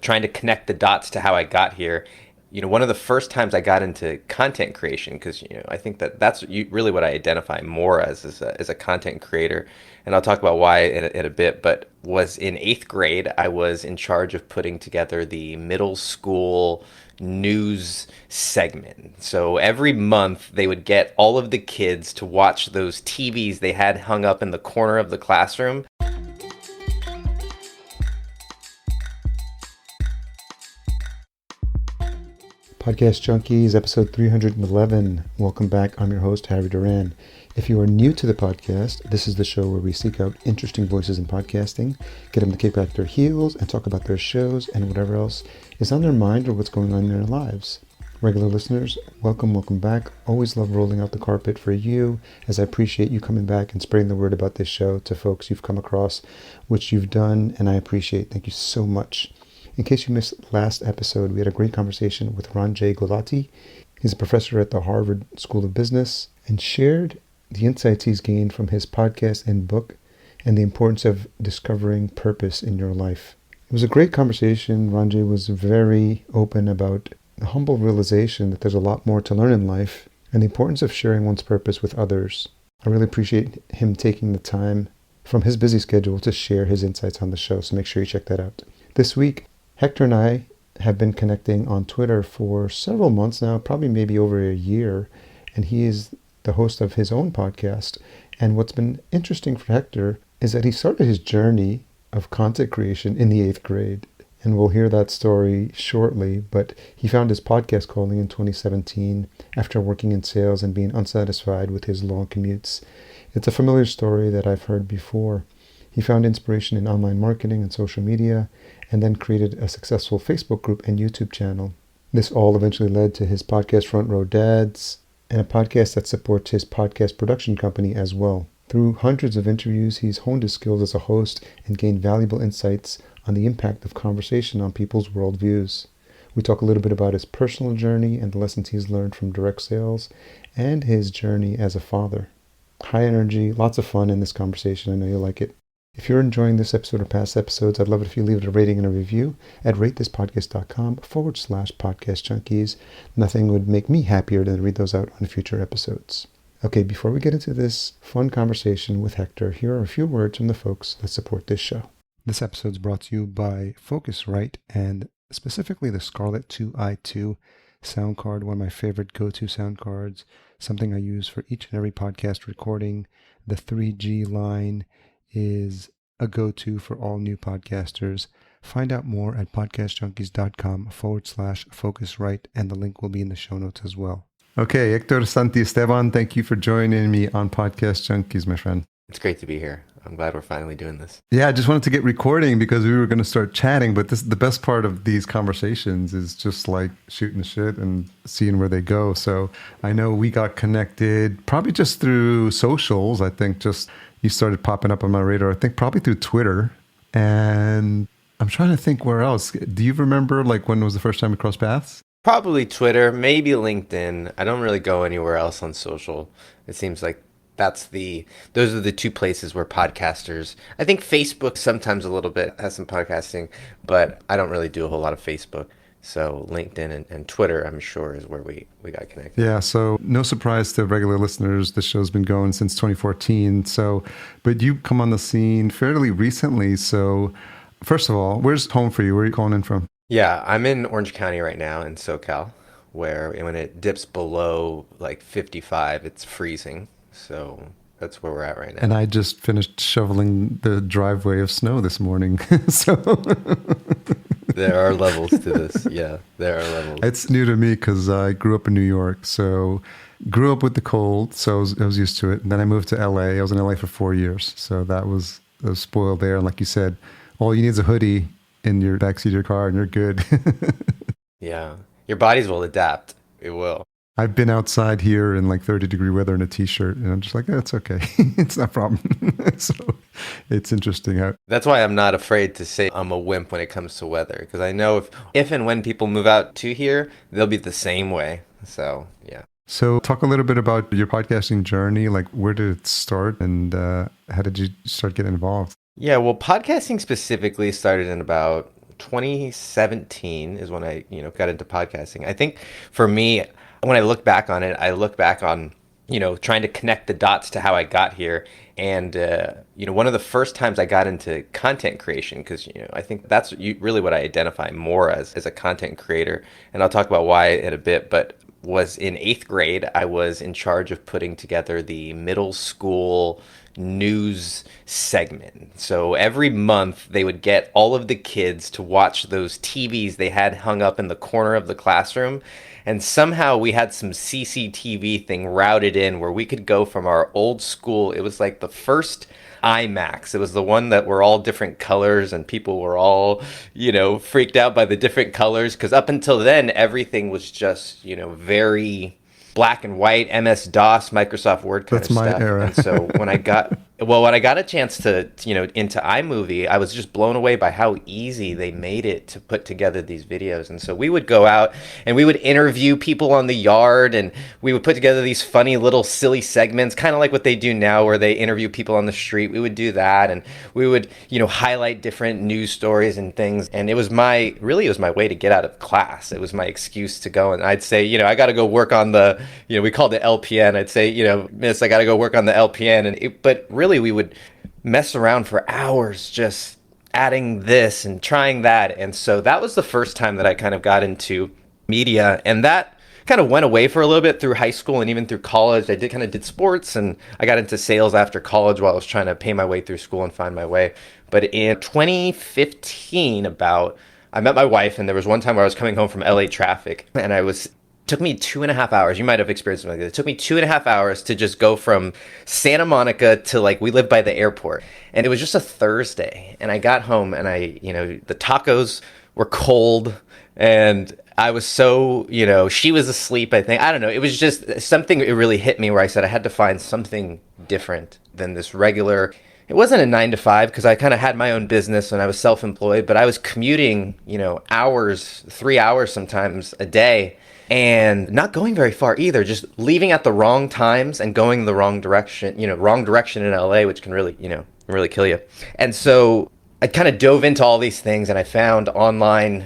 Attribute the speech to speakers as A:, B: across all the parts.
A: trying to connect the dots to how I got here. One of the first times I got into content creation, because I think that's really what I identify more as a content creator, and I'll talk about why in a bit. But was in eighth grade, I was in charge of putting together the middle school news segment. So every month they would get all of the kids to watch those TVs they had hung up in the corner of the classroom.
B: Podcast Junkies, episode 311. Welcome back. I'm your host, Harry Duran. If you are new to the podcast, this is the show where we seek out interesting voices in podcasting, get them to kick back their heels and talk about their shows and whatever else is on their mind or what's going on in their lives. Regular listeners, welcome back. Always love rolling out the carpet for you, as I appreciate you coming back and spreading the word about this show to folks you've come across, which you've done, and I appreciate. Thank you so much. In case you missed last episode, we had a great conversation with Ranjay Gulati. He's a professor at the Harvard School of Business and shared the insights he's gained from his podcast and book and the importance of discovering purpose in your life. It was a great conversation. Ranjay was very open about the humble realization that there's a lot more to learn in life and the importance of sharing one's purpose with others. I really appreciate him taking the time from his busy schedule to share his insights on the show, so make sure you check that out. This week, Hector and I have been connecting on Twitter for several months now, probably maybe over a year, and he is the host of his own podcast. And what's been interesting for Hector is that he started his journey of content creation in the 8th grade, and we'll hear that story shortly, but he found his podcast calling in 2017 after working in sales and being unsatisfied with his long commutes. It's a familiar story that I've heard before. He found inspiration in online marketing and social media, and then created a successful Facebook group and YouTube channel. This all eventually led to his podcast Front Row Dads, and a podcast that supports his podcast production company as well. Through hundreds of interviews, he's honed his skills as a host and gained valuable insights on the impact of conversation on people's worldviews. We talk a little bit about his personal journey and the lessons he's learned from direct sales, and his journey as a father. High energy, lots of fun in this conversation. I know you'll like it. If you're enjoying this episode or past episodes, I'd love it if you leave it a rating and a review at ratethispodcast.com/podcastjunkies. Nothing would make me happier than to read those out on future episodes. Okay, before we get into this fun conversation with Hector, here are a few words from the folks that support this show. This episode is brought to you by Focusrite, and specifically the Scarlett 2i2 sound card, one of my favorite go-to sound cards, something I use for each and every podcast recording. The 3G line is a go-to for all new podcasters. Find out more at podcastjunkies.com/Focusrite, and the link will be in the show notes as well. Okay, Hector Santiesteban, thank you for joining me on Podcast Junkies, my friend.
A: It's great to be here. I'm glad we're finally doing this.
B: Yeah, I just wanted to get recording because we were going to start chatting, but the best part of these conversations is just like shooting the shit and seeing where they go. So I know we got connected probably just through socials. I think just you started popping up on my radar, I think probably through Twitter. And I'm trying to think where else. Do you remember like when was the first time we crossed paths?
A: Probably Twitter, maybe LinkedIn. I don't really go anywhere else on social. It seems like those are the two places where podcasters, I think Facebook sometimes a little bit has some podcasting, but I don't really do a whole lot of Facebook. So LinkedIn and Twitter, I'm sure, is where we got connected.
B: Yeah, so no surprise to regular listeners, the show's been going since 2014. But you come on the scene fairly recently. So first of all, where's home for you? Where are you calling in from?
A: Yeah, I'm in Orange County right now in SoCal, where when it dips below like 55, it's freezing. So that's where we're at right now.
B: And I just finished shoveling the driveway of snow this morning. So
A: there are levels to this. Yeah, there are levels.
B: It's new to me because I grew up in New York. So grew up with the cold. So I was used to it. And then I moved to LA. I was in LA for 4 years. So I was spoiled there. And like you said, all you need is a hoodie in your backseat of your car and you're good.
A: Yeah. Your bodies will adapt. It will.
B: I've been outside here in like 30-degree weather in a t-shirt, and I'm just like, it's okay. It's not a problem. So it's interesting how...
A: That's why I'm not afraid to say I'm a wimp when it comes to weather, because I know if and when people move out to here, they'll be the same way. So, yeah.
B: So talk a little bit about your podcasting journey. Like, where did it start, and how did you start getting involved?
A: Yeah, well, podcasting specifically started in about 2017 is when I, got into podcasting. I think for me, when I look back on it, I look back on, trying to connect the dots to how I got here. And, one of the first times I got into content creation, because, I think that's really what I identify more as a content creator. And I'll talk about why in a bit, but was in eighth grade. I was in charge of putting together the middle school news segment. So every month they would get all of the kids to watch those TVs they had hung up in the corner of the classroom. And somehow we had some CCTV thing routed in where we could go from our old school. It was like the first IMAX. It was the one that were all different colors and people were all, freaked out by the different colors. Because up until then, everything was just, very black and white, MS-DOS, Microsoft Word kind
B: That's
A: of
B: my
A: stuff.
B: era.
A: And so when I got a chance to, into iMovie, I was just blown away by how easy they made it to put together these videos. And so we would go out and we would interview people on the yard and we would put together these funny little silly segments, kind of like what they do now where they interview people on the street. We would do that and we would, highlight different news stories and things. And it was my way to get out of class. It was my excuse to go. And I'd say, I got to go work on the, we called it LPN. I'd say, Miss, I got to go work on the LPN. But really, we would mess around for hours just adding this and trying that. And so that was the first time that I kind of got into media. And that kind of went away for a little bit through high school and even through college. I did sports and I got into sales after college while I was trying to pay my way through school and find my way. But in 2015, I met my wife, and there was one time where I was coming home from LA traffic and took me 2.5 hours. You might have experienced something like this. It took me 2.5 hours to just go from Santa Monica to we lived by the airport. And it was just a Thursday. And I got home and the tacos were cold and I was so, she was asleep, I think. I don't know. It was just something, it really hit me where I said I had to find something different than this regular. It wasn't a 9 to 5 because I kind of had my own business and I was self-employed, but I was commuting, hours, 3 hours sometimes a day. And not going very far either, just leaving at the wrong times and going the wrong direction in LA, which can really kill you. And so I kind of dove into all these things and I found online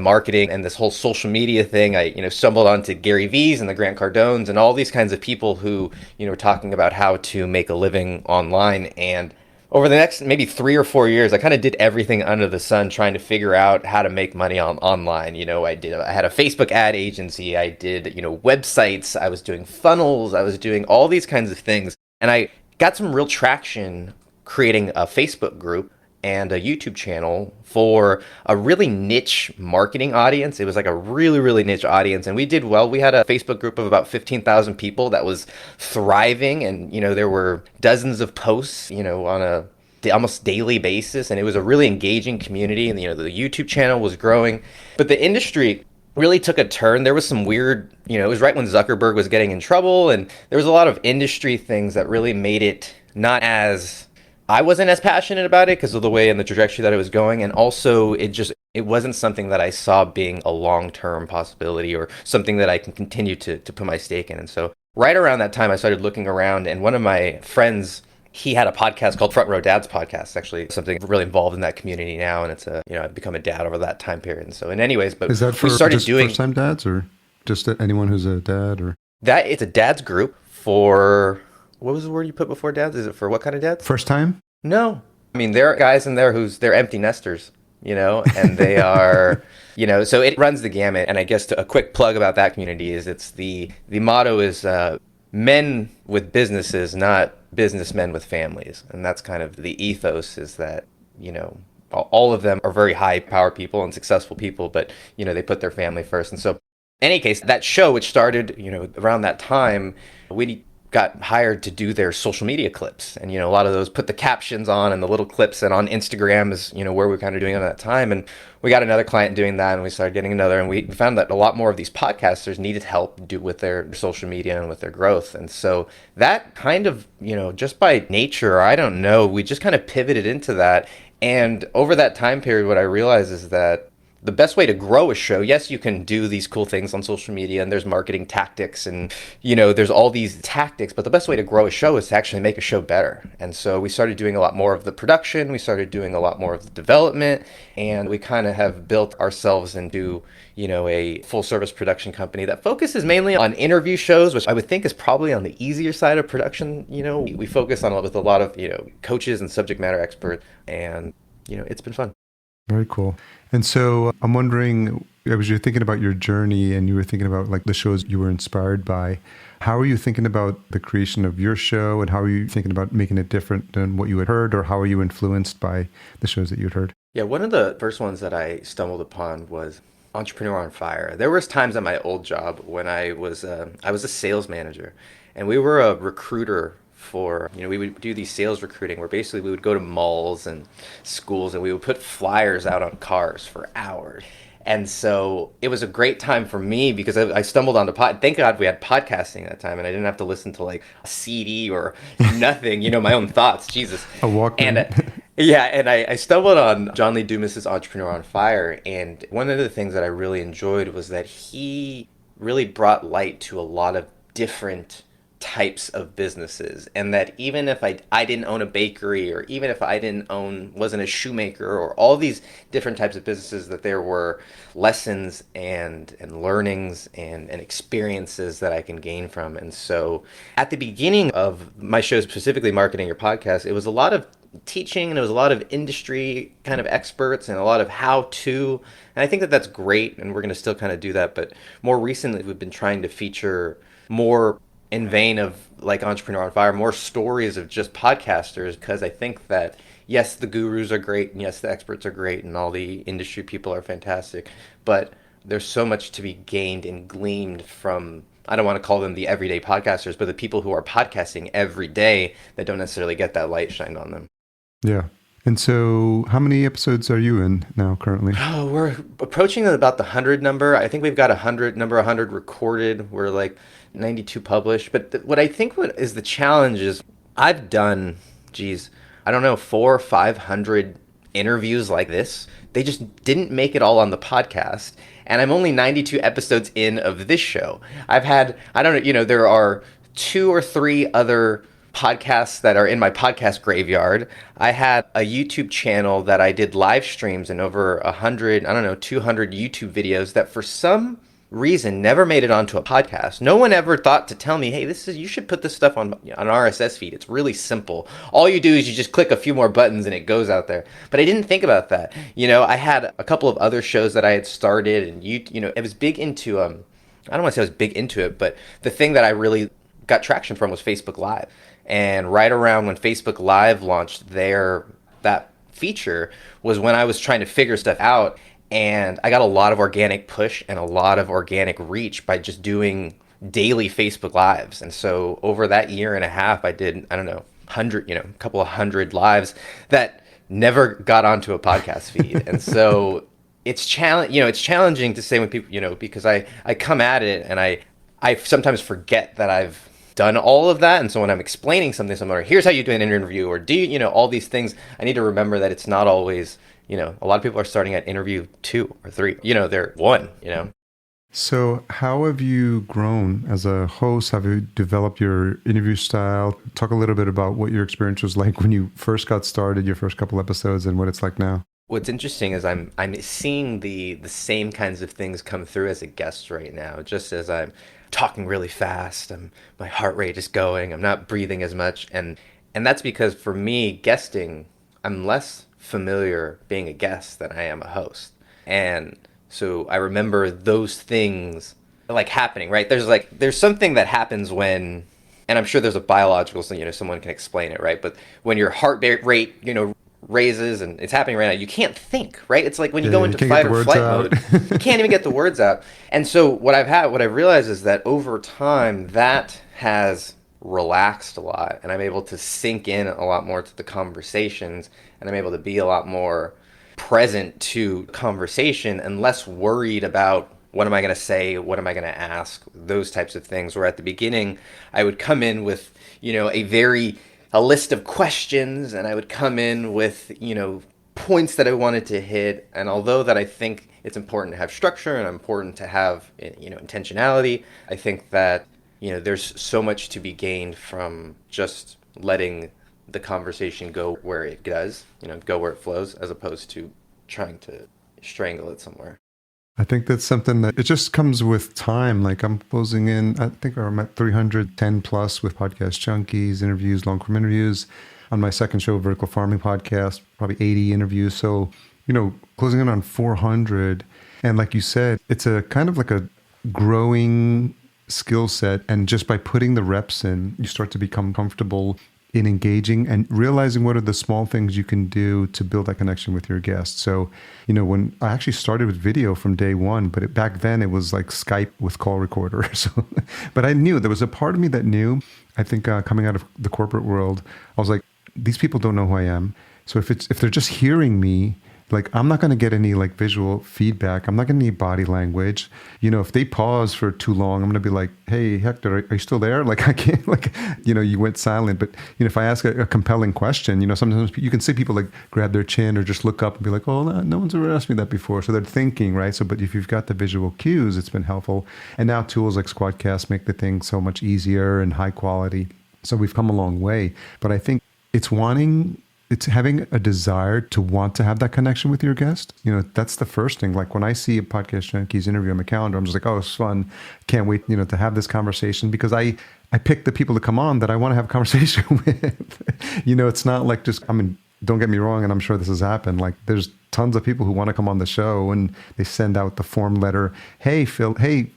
A: marketing and this whole social media thing. I, stumbled onto Gary V's and the Grant Cardones and all these kinds of people who, were talking about how to make a living online. And over the next maybe 3 or 4 years, I kind of did everything under the sun trying to figure out how to make money online. I had a Facebook ad agency. I did, websites. I was doing funnels. I was doing all these kinds of things. And I got some real traction creating a Facebook group and a YouTube channel for a really niche marketing audience. It was like a really, really niche audience. And we did well. We had a Facebook group of about 15,000 people that was thriving. And, there were dozens of posts, on a almost daily basis. And it was a really engaging community. And, the YouTube channel was growing. But the industry really took a turn. There was some weird, it was right when Zuckerberg was getting in trouble. And there was a lot of industry things that really made it not as... I wasn't as passionate about it because of the way and the trajectory that it was going. And also it wasn't something that I saw being a long-term possibility or something that I can continue to put my stake in. And so right around that time, I started looking around and one of my friends, he had a podcast called Front Row Dad's Podcast, actually something really involved in that community now. And it's I've become a dad over that time period. And so, but
B: is that for
A: we started
B: just
A: doing
B: first-time dads or just anyone who's a dad or?
A: That it's a dad's group for... What was the word you put before dads? Is it for what kind of dads?
B: First time?
A: No. I mean, there are guys in there they're empty nesters, and they are, so it runs the gamut. And I guess a quick plug about that community is it's the motto is men with businesses, not businessmen with families. And that's kind of the ethos is that, all of them are very high power people and successful people, but, they put their family first. And so in any case, that show, which started, around that time, we got hired to do their social media clips. And, a lot of those put the captions on and the little clips, and on Instagram is, where we're kind of doing it at that time. And we got another client doing that and we started getting another. And we found that a lot more of these podcasters needed help with their social media and with their growth. And so that kind of, just by nature, I don't know, we just kind of pivoted into that. And over that time period, what I realized is that the best way to grow a show, yes, you can do these cool things on social media and there's marketing tactics and, there's all these tactics, but the best way to grow a show is to actually make a show better. And so we started doing a lot more of the production, we started doing a lot more of the development, and we kind of have built ourselves into, a full service production company that focuses mainly on interview shows, which I would think is probably on the easier side of production. We focus on with a lot of, coaches and subject matter experts, and, it's been fun.
B: Very cool. And so I'm wondering, as you're thinking about your journey and you were thinking about like the shows you were inspired by, how are you thinking about the creation of your show, and how are you thinking about making it different than what you had heard, or how are you influenced by the shows that you'd heard?
A: Yeah, one of the first ones that I stumbled upon was Entrepreneur on Fire. There was times at my old job when I was a sales manager, and we were a recruiter for, we would do these sales recruiting where basically we would go to malls and schools and we would put flyers out on cars for hours. And so it was a great time for me because I stumbled onto thank God we had podcasting at that time and I didn't have to listen to like a CD or nothing, my own thoughts, Jesus.
B: A Walkman.
A: And yeah, and I stumbled on John Lee Dumas's Entrepreneur on Fire. And one of the things that I really enjoyed was that he really brought light to a lot of different types of businesses, and that even if I didn't own a bakery, or even if I wasn't a shoemaker, or all these different types of businesses, that there were lessons and learnings and experiences that I can gain from. And so at the beginning of my show, specifically Marketing Your Podcast, it was a lot of teaching and it was a lot of industry kind of experts and a lot of how to, and I think that that's great, and we're going to still kind of do that. But more recently we've been trying to feature more in vein of like Entrepreneur on Fire, more stories of just podcasters, because I think that yes, the gurus are great, and yes, the experts are great, and all the industry people are fantastic, but there's so much to be gained and gleaned from, I don't want to call them the everyday podcasters, but the people who are podcasting every day that don't necessarily get that light shined on them.
B: Yeah. And so how many episodes are you in now currently?
A: Oh, we're approaching about the 100 number. I think we've got 100 recorded. We're like 92 published. But what I think is the challenge is I've done, I don't know, 400 or 500 interviews like this. They just didn't make it all on the podcast. And I'm only 92 episodes in of this show. I've had, I don't know, there are 2 or 3 other podcasts that are in my podcast graveyard. I had a YouTube channel that I did live streams and over 200 YouTube videos that for some reason never made it onto a podcast. No one ever thought to tell me, hey, you should put this stuff on an RSS feed. It's really simple. All you do is you just click a few more buttons and it goes out there. But I didn't think about that. I had a couple of other shows that I had started, and it was big into I don't want to say I was big into it, but the thing that I really got traction from was Facebook Live. And right around when Facebook Live launched that feature was when I was trying to figure stuff out. And I got a lot of organic push and a lot of organic reach by just doing daily Facebook Lives. And so over that year and a half, I did, a couple of 100 lives that never got onto a podcast feed. And so it's challenging to say when people, because I come at it and I sometimes forget that I've done all of that. And so when I'm explaining something similar, here's how you do an interview, or all these things, I need to remember that it's not always, a lot of people are starting at interview 2 or 3, they're 1.
B: So how have you grown as a host? Have you developed your interview style? Talk a little bit about what your experience was like when you first got started, your first couple episodes, and what it's like now.
A: What's interesting is I'm seeing the same kinds of things come through as a guest right now, just as I'm talking really fast, my heart rate is going, I'm not breathing as much, and that's because for me, guesting, I'm less familiar being a guest than I am a host. And so I remember those things like happening, right? There's something that happens when, and I'm sure there's a biological thing, someone can explain it, right? But when your heart rate, raises, and it's happening right now, you can't think, right? It's like when you go into fight or flight mode, you can't even get the words out. And so what I've realized is that over time that has relaxed a lot, and I'm able to sink in a lot more to the conversations, and I'm able to be a lot more present to conversation and less worried about what am I going to say, what am I going to ask, those types of things. Where at the beginning I would come in with a list of questions, and I would come in with, points that I wanted to hit. And although that I think it's important to have structure and important to have, intentionality. I think that, there's so much to be gained from just letting the conversation go where it does, go where it flows, as opposed to trying to strangle it somewhere.
B: I think that's something that it just comes with time. Like I'm closing in, I think I'm at 310 plus with podcast junkies, interviews, long form interviews. On my second show, Vertical Farming Podcast, probably 80 interviews. So, closing in on 400. And like you said, it's a kind of like a growing skill set. And just by putting the reps in, you start to become comfortable in engaging and realizing what are the small things you can do to build that connection with your guests. So, when I actually started with video from day one, but back then it was like Skype with call recorder. So, but I knew there was a part of me that knew, I think coming out of the corporate world, I was like, these people don't know who I am. So if they're just hearing me, like I'm not going to get any like visual feedback. I'm not going to need body language. If they pause for too long, I'm going to be like, hey, Hector, are you still there? Like I can't, like, you went silent. But, if I ask a compelling question, sometimes you can see people like grab their chin or just look up and be like, oh, no one's ever asked me that before. So they're thinking, right? So, but if you've got the visual cues, it's been helpful. And now tools like Squadcast make the thing so much easier and high quality. So we've come a long way. But I think it's having a desire to want to have that connection with your guest. That's the first thing. Like when I see a Podcast Junkies interview on my calendar, I'm just like, oh, it's fun. Can't wait, to have this conversation because I pick the people to come on that I want to have a conversation with. It's not like just, don't get me wrong. And I'm sure this has happened. Like there's tons of people who want to come on the show and they send out the form letter. Hey, Phil, hey,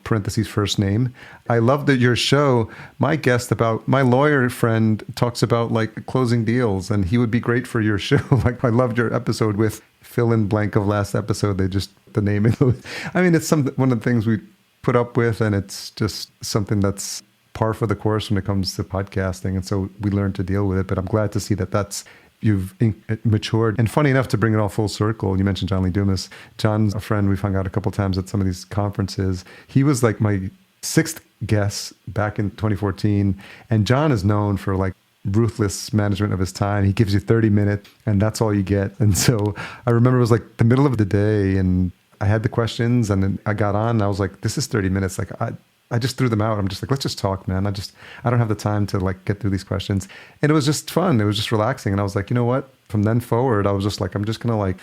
B: parentheses first name. I love that your show, my lawyer friend talks about like closing deals and he would be great for your show. Like I loved your episode with fill in blank of last episode. The name. It's one of the things we put up with and it's just something that's par for the course when it comes to podcasting. And so we learned to deal with it, but I'm glad to see that you've matured. And funny enough, to bring it all full circle, you mentioned John Lee Dumas. John's a friend. We've hung out a couple of times at some of these conferences. He was like my sixth guest back in 2014. And John is known for like ruthless management of his time. He gives you 30 minutes and that's all you get. And so I remember it was like the middle of the day and I had the questions and then I got on and I was like, this is 30 minutes. Like I just threw them out. I'm just like, let's just talk, man. I don't have the time to like get through these questions. And it was just fun. It was just relaxing. And I was like, you know what? From then forward, I was just like, I'm just going to like,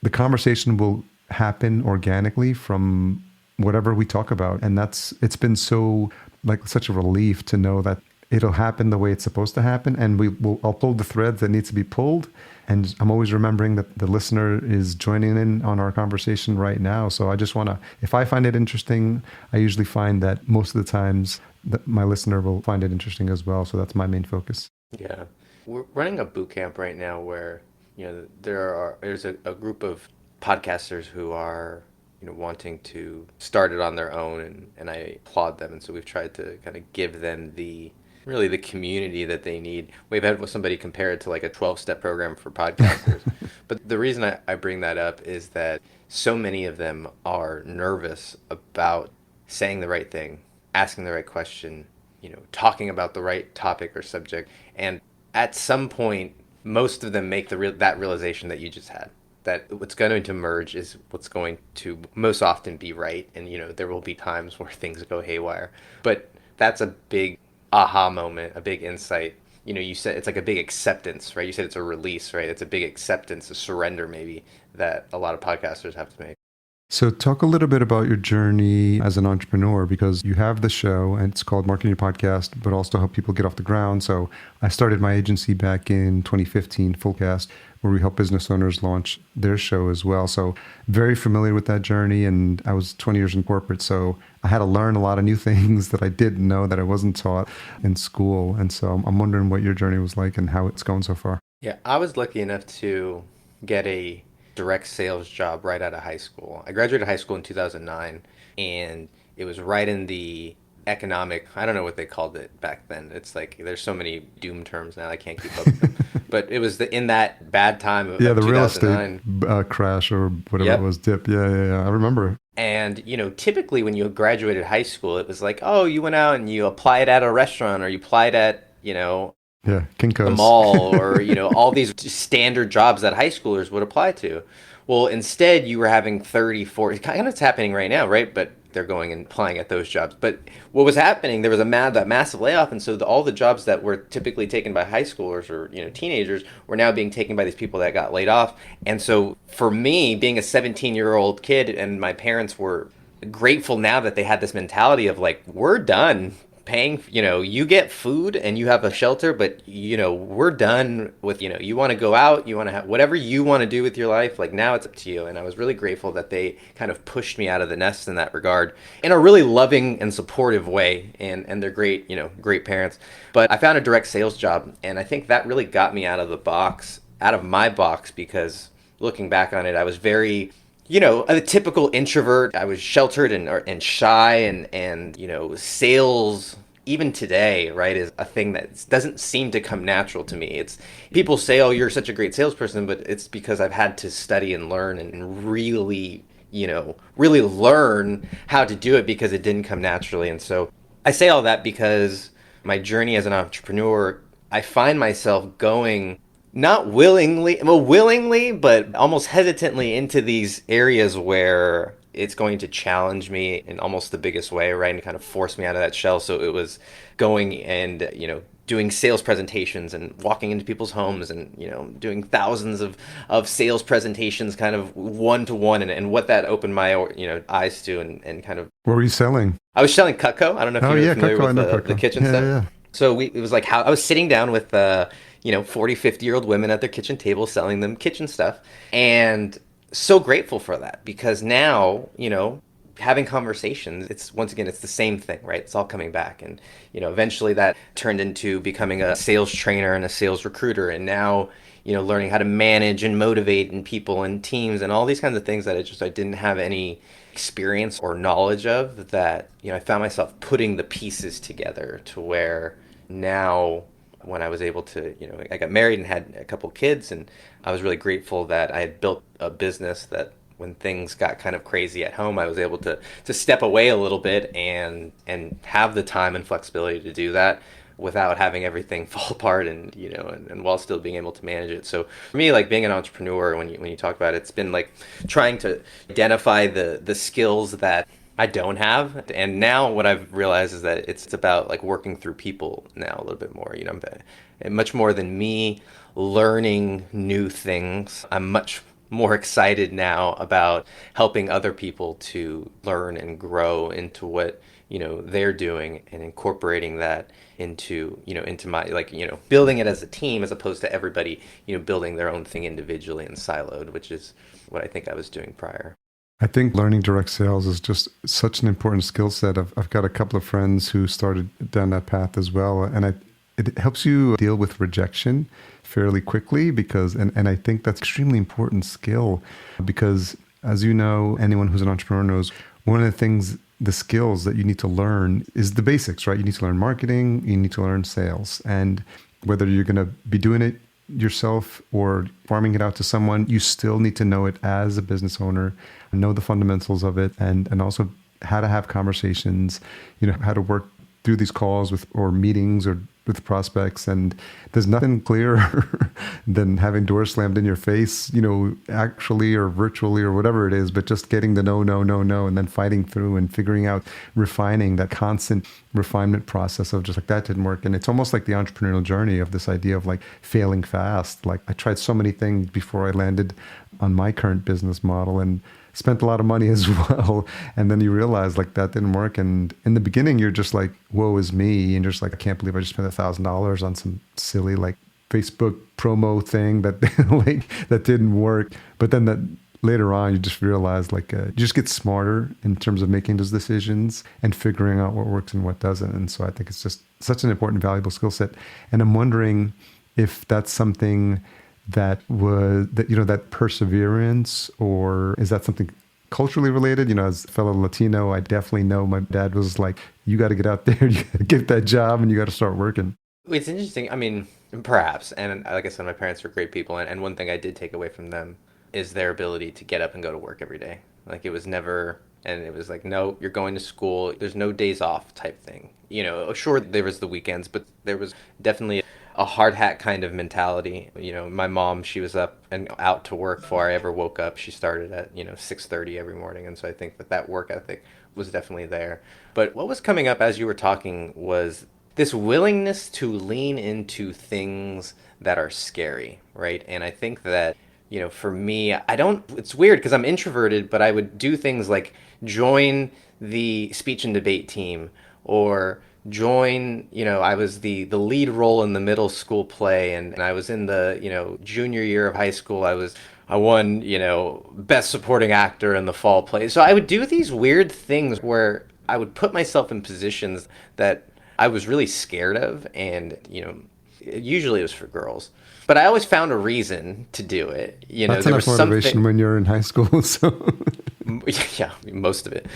B: the conversation will happen organically from whatever we talk about. And it's been so like such a relief to know that it'll happen the way it's supposed to happen. And I'll pull the threads that needs to be pulled. And I'm always remembering that the listener is joining in on our conversation right now. So I just want to, if I find it interesting, I usually find that most of the times that my listener will find it interesting as well. So that's my main focus.
A: Yeah. We're running a boot camp right now where, there's a group of podcasters who are, wanting to start it on their own and I applaud them. And so we've tried to kind of give them the community that they need. We've had somebody compare it to like a 12-step program for podcasters. But the reason I bring that up is that so many of them are nervous about saying the right thing, asking the right question, talking about the right topic or subject. And at some point, most of them make that realization that you just had, that what's going to emerge is what's going to most often be right. And, there will be times where things go haywire. But that's a big aha moment, a big insight. You said it's like a big acceptance, right? You said it's a release, right? It's a big acceptance, a surrender maybe that a lot of podcasters have to make.
B: So talk a little bit about your journey as an entrepreneur, because you have the show and it's called Marketing Your Podcast, but also help people get off the ground. So I started my agency back in 2015, Fullcast, where we help business owners launch their show as well. So very familiar with that journey. And I was 20 years in corporate. So I had to learn a lot of new things that I didn't know, that I wasn't taught in school. And so I'm wondering what your journey was like and how it's going so far.
A: Yeah, I was lucky enough to get a direct sales job right out of high school. I graduated high school in 2009, and it was right in the economic, I don't know what they called it back then. It's like there's so many doom terms now I can't keep up with them. But it was in that bad time of
B: the
A: 2009.
B: Real estate crash or whatever It was, dip. Yeah. I remember.
A: And, typically when you graduated high school, it was like, oh, you went out and you applied at a restaurant or you applied at,
B: Kinko's.
A: the mall or, all these standard jobs that high schoolers would apply to. Well, instead, you were having 30, 40, kind of what's happening right now, right? But they're going and applying at those jobs. But what was happening, there was that massive layoff. And so all the jobs that were typically taken by high schoolers or, teenagers were now being taken by these people that got laid off. And so for me, being a 17-year-old kid, and my parents were grateful now that they had this mentality of like, we're done paying, you get food and you have a shelter, but we're done with, you want to go out, you want to have whatever you want to do with your life, like now it's up to you. And I was really grateful that they kind of pushed me out of the nest in that regard in a really loving and supportive way. And they're great, great parents. But I found a direct sales job, and I think that really got me out of my box, because looking back on it, I was very, a typical introvert. I was sheltered and shy, and sales even today, right, is a thing that doesn't seem to come natural to me. It's people say, "Oh, you're such a great salesperson," but it's because I've had to study and learn and really, really learn how to do it, because it didn't come naturally. And so I say all that because my journey as an entrepreneur, I find myself going not willingly, well, willingly, but almost hesitantly into these areas where it's going to challenge me in almost the biggest way, right? And kind of force me out of that shell. So it was going and, doing sales presentations and walking into people's homes and, doing thousands of sales presentations kind of one to one, and what that opened my, eyes to, and kind of.
B: What were you selling?
A: I was selling Cutco. I don't know if
B: Oh,
A: you're
B: yeah,
A: familiar
B: Cutco. I
A: with
B: know
A: the
B: Cutco.
A: kitchen
B: Yeah,
A: stuff.
B: yeah,
A: So it was like how I was sitting down with 40, 50-year-old women at their kitchen table selling them kitchen stuff. And so grateful for that, because now, having conversations, it's once again, it's the same thing, right? It's all coming back. And, eventually that turned into becoming a sales trainer and a sales recruiter. And now, learning how to manage and motivate and people and teams and all these kinds of things that I didn't have any experience or knowledge of, that, I found myself putting the pieces together to where now, when I was able to, I got married and had a couple kids, and I was really grateful that I had built a business that when things got kind of crazy at home, I was able to step away a little bit and have the time and flexibility to do that without having everything fall apart, and and while still being able to manage it. So for me, like being an entrepreneur, when you talk about it, it's been like trying to identify the skills that I don't have. And now what I've realized is that it's about like working through people now a little bit more, much more than me learning new things. I'm much more excited now about helping other people to learn and grow into what, they're doing, and incorporating that into my, like, building it as a team, as opposed to everybody, building their own thing individually and siloed, which is what I think I was doing prior.
B: I think learning direct sales is just such an important skill set. I've got a couple of friends who started down that path as well. And it helps you deal with rejection fairly quickly, and I think that's extremely important skill, because as you know, anyone who's an entrepreneur knows, one of the things, the skills that you need to learn is the basics, right? You need to learn marketing, you need to learn sales. And whether you're going to be doing it yourself or farming it out to someone, you still need to know it as a business owner, know the fundamentals of it, and also how to have conversations, how to work through these calls or meetings or with prospects. And there's nothing clearer than having doors slammed in your face, actually or virtually or whatever it is, but just getting the no, no, no, no, and then fighting through and figuring out, refining that constant refinement process of just like, that didn't work. And it's almost like the entrepreneurial journey of this idea of like failing fast. Like I tried so many things before I landed on my current business model, and spent a lot of money as well. And then you realize like that didn't work. And in the beginning, you're just like, woe is me. And you're just like, I can't believe I just spent $1,000 on some silly like Facebook promo thing that like that didn't work. But then that later on, you just realize like you just get smarter in terms of making those decisions and figuring out what works and what doesn't. And so I think it's just such an important, valuable skill set. And I'm wondering if that's something that that perseverance, or is that something culturally related? As a fellow Latino, I definitely know my dad was like, you got to get out there, you got to get that job, and you got to start working.
A: It's interesting. I mean, perhaps. And like I said, my parents were great people. And one thing I did take away from them is their ability to get up and go to work every day. Like it was never, and it was like, no, you're going to school. There's no days off type thing. Sure, there was the weekends, but there was definitely a hard hat kind of mentality. You know, my mom, she was up and out to work before I ever woke up. She started at, 6:30 every morning. And so I think that work ethic was definitely there. But what was coming up as you were talking was this willingness to lean into things that are scary, right? And I think that, for me, it's weird because I'm introverted, but I would do things like join the speech and debate team or join, I was the lead role in the middle school play, and I was in the, junior year of high school. I won, best supporting actor in the fall play. So I would do these weird things where I would put myself in positions that I was really scared of, and usually it was for girls. But I always found a reason to do it.
B: That's
A: There
B: enough
A: was
B: motivation
A: something.
B: when you're in high school. So
A: Yeah, most of it.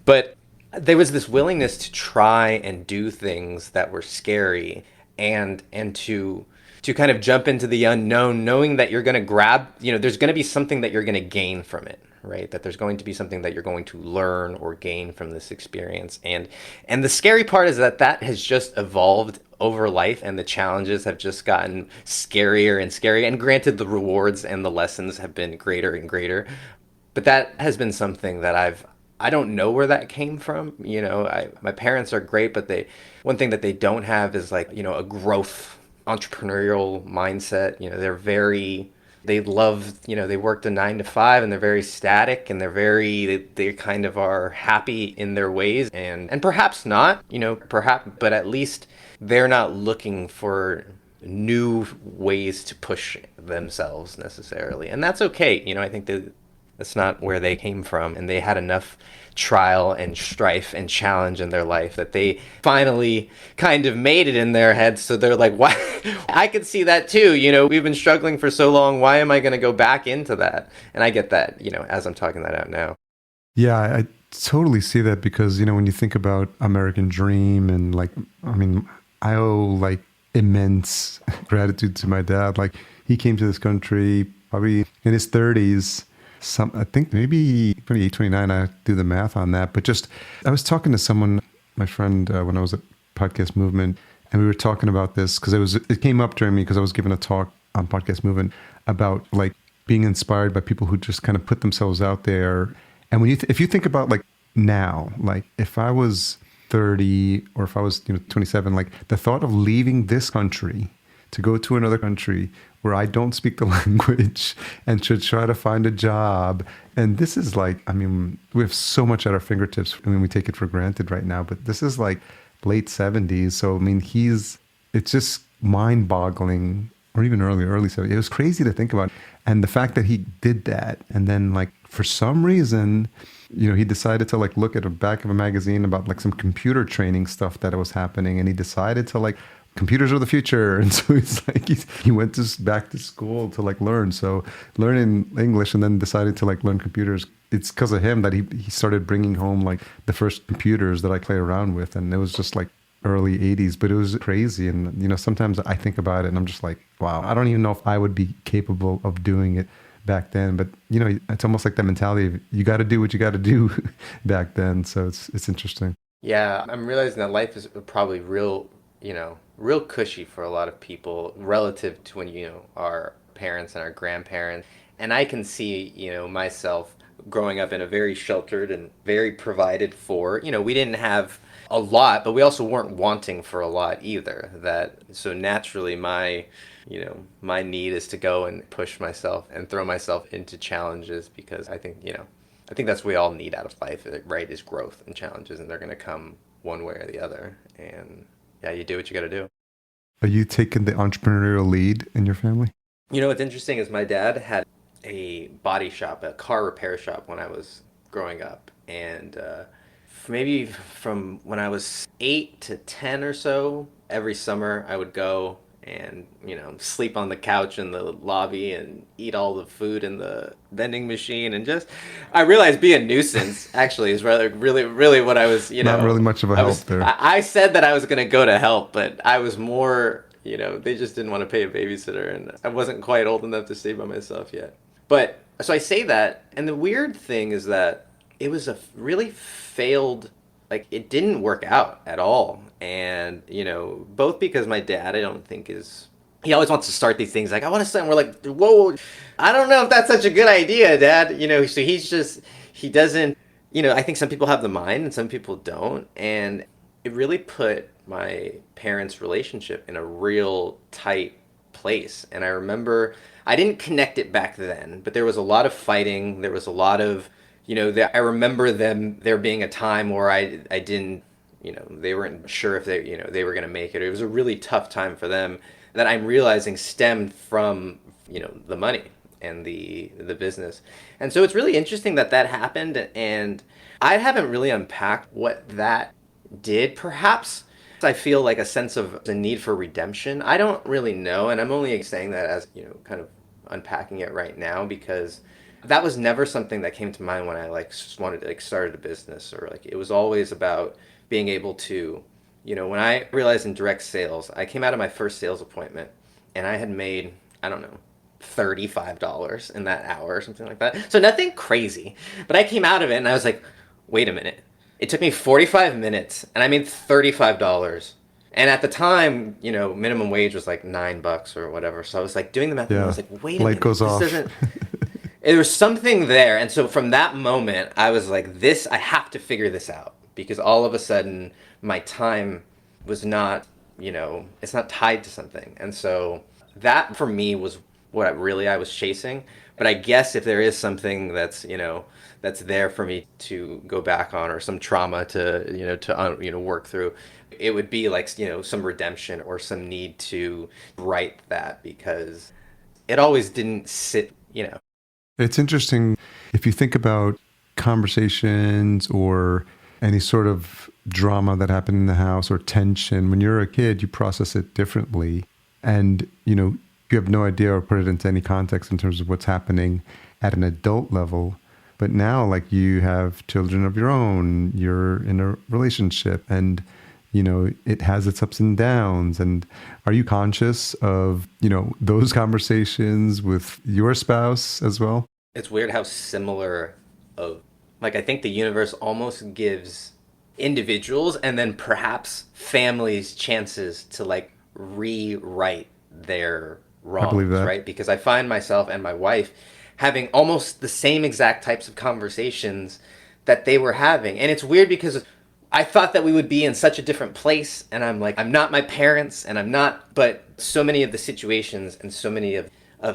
A: But there was this willingness to try and do things that were scary, and to kind of jump into the unknown, knowing that you're going to grab, there's going to be something that you're going to gain from it, right? That there's going to be something that you're going to learn or gain from this experience. And the scary part is that has just evolved over life, and the challenges have just gotten scarier and scarier. And granted, the rewards and the lessons have been greater and greater, but that has been something that I don't know where that came from. My parents are great, but one thing that they don't have is like, a growth entrepreneurial mindset. They love, they worked a 9 to 5, and they're very static, and they kind of are happy in their ways, and perhaps not, perhaps, but at least they're not looking for new ways to push themselves necessarily. And that's okay. I think that's not where they came from. And they had enough trial and strife and challenge in their life that they finally kind of made it in their heads. So they're like, why? I could see that too. We've been struggling for so long. Why am I going to go back into that? And I get that, as I'm talking that out now.
B: yeah, I totally see that because, when you think about American Dream and like, I mean, I owe like immense gratitude to my dad. Like he came to this country probably in his 30s. I think maybe 28, 29. I do the math on that. But just, I was talking to someone, my friend, when I was at Podcast Movement, and we were talking about this because it came up during me because I was giving a talk on Podcast Movement about like being inspired by people who just kind of put themselves out there. And when if you think about like now, like if I was 30 or if I was 27, like the thought of leaving this country to go to another country where I don't speak the language and should try to find a job. And this is like, I mean, we have so much at our fingertips. I mean, we take it for granted right now, but this is like late 70s. So, I mean, it's just mind boggling, or even early 70s. It was crazy to think about. And the fact that he did that, and then like for some reason, he decided to like look at the back of a magazine about like some computer training stuff that was happening. And he decided to like, computers are the future. And so he's like, he went back to school to like learn. So learning English and then decided to like learn computers. It's because of him that he started bringing home like the first computers that I play around with. And it was just like early 80s, but it was crazy. And, sometimes I think about it and I'm just like, wow, I don't even know if I would be capable of doing it back then. But, it's almost like that mentality of you got to do what you got to do back then. So it's interesting.
A: Yeah, I'm realizing that life is probably real cushy for a lot of people relative to when, our parents and our grandparents. And I can see, myself growing up in a very sheltered and very provided for. We didn't have a lot, but we also weren't wanting for a lot either. So naturally my need is to go and push myself and throw myself into challenges because I think that's what we all need out of life, right? Is growth and challenges, and they're going to come one way or the other. And yeah, you do what you got to do.
B: Are you taking the entrepreneurial lead in your family?
A: What's interesting is my dad had a body shop, a car repair shop when I was growing up. And maybe from when I was 8 to 10 or so, every summer I would go and, sleep on the couch in the lobby and eat all the food in the vending machine. And just, I realized be a nuisance actually is really what I was,
B: Not really much of a help there.
A: I said that I was going to go to help, but I was more, they just didn't want to pay a babysitter, and I wasn't quite old enough to stay by myself yet. But so I say that, and the weird thing is that it was a really failed, like it didn't work out at all. And, both because my dad, I don't think is he always wants to start these things like, I want to start. And we're like, whoa, I don't know if that's such a good idea, Dad. So he doesn't, I think some people have the mind and some people don't. And it really put my parents' relationship in a real tight place. And I remember I didn't connect it back then, but there was a lot of fighting. There was a lot of, I remember there being a time where I didn't, they weren't sure if they were going to make it. It was a really tough time for them that I'm realizing stemmed from, the money and the business. And so it's really interesting that happened. And I haven't really unpacked what that did. Perhaps I feel like a sense of the need for redemption. I don't really know. And I'm only saying that as, kind of unpacking it right now, because that was never something that came to mind when I like just wanted to like started a business, or like it was always about being able to, when I realized in direct sales, I came out of my first sales appointment and I had made, I don't know, $35 in that hour or something like that. So nothing crazy, but I came out of it and I was like, wait a minute. It took me 45 minutes and I made $35. And at the time, minimum wage was like $9 or whatever. So I was like doing the math and I
B: Yeah.
A: was like, wait a
B: Light
A: minute,
B: goes
A: this
B: off.
A: doesn't, there was something there. And so from that moment, I was like, I have to figure this out, because all of a sudden my time was not, it's not tied to something. And so that for me was what I was chasing. But I guess if there is something that's there for me to go back on, or some trauma to work through, it would be like, some redemption or some need to right that, because it always didn't sit.
B: It's interesting if you think about conversations or any sort of drama that happened in the house or tension. When you're a kid, you process it differently. And, you have no idea or put it into any context in terms of what's happening at an adult level. But now, like, you have children of your own, you're in a relationship, and, it has its ups and downs. And are you conscious of, those conversations with your spouse as well?
A: It's weird how similar of, like, I think the universe almost gives individuals and then perhaps families chances to like rewrite their
B: I believe
A: wrongs,
B: that.
A: right? Because I find myself and my wife having almost the same exact types of conversations that they were having. And it's weird because I thought that we would be in such a different place, and I'm like, I'm not my parents and I'm not, but so many of the situations and so many of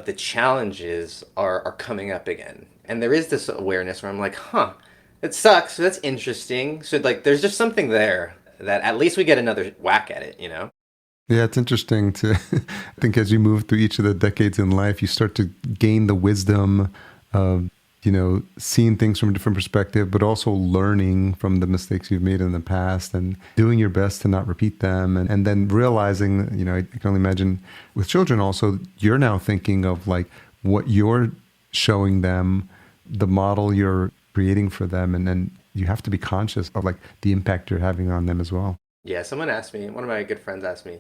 A: the challenges are coming up again. And there is this awareness where I'm like, huh, it sucks. So that's interesting. So like there's just something there that at least we get another whack at it.
B: Yeah, it's interesting to I think as you move through each of the decades in life, you start to gain the wisdom of, seeing things from a different perspective, but also learning from the mistakes you've made in the past and doing your best to not repeat them. And then realizing, I can only imagine with children also, you're now thinking of like what you're showing them, the model you're creating for them. And then you have to be conscious of like the impact you're having on them as well.
A: Yeah, someone asked me, one of my good friends asked me,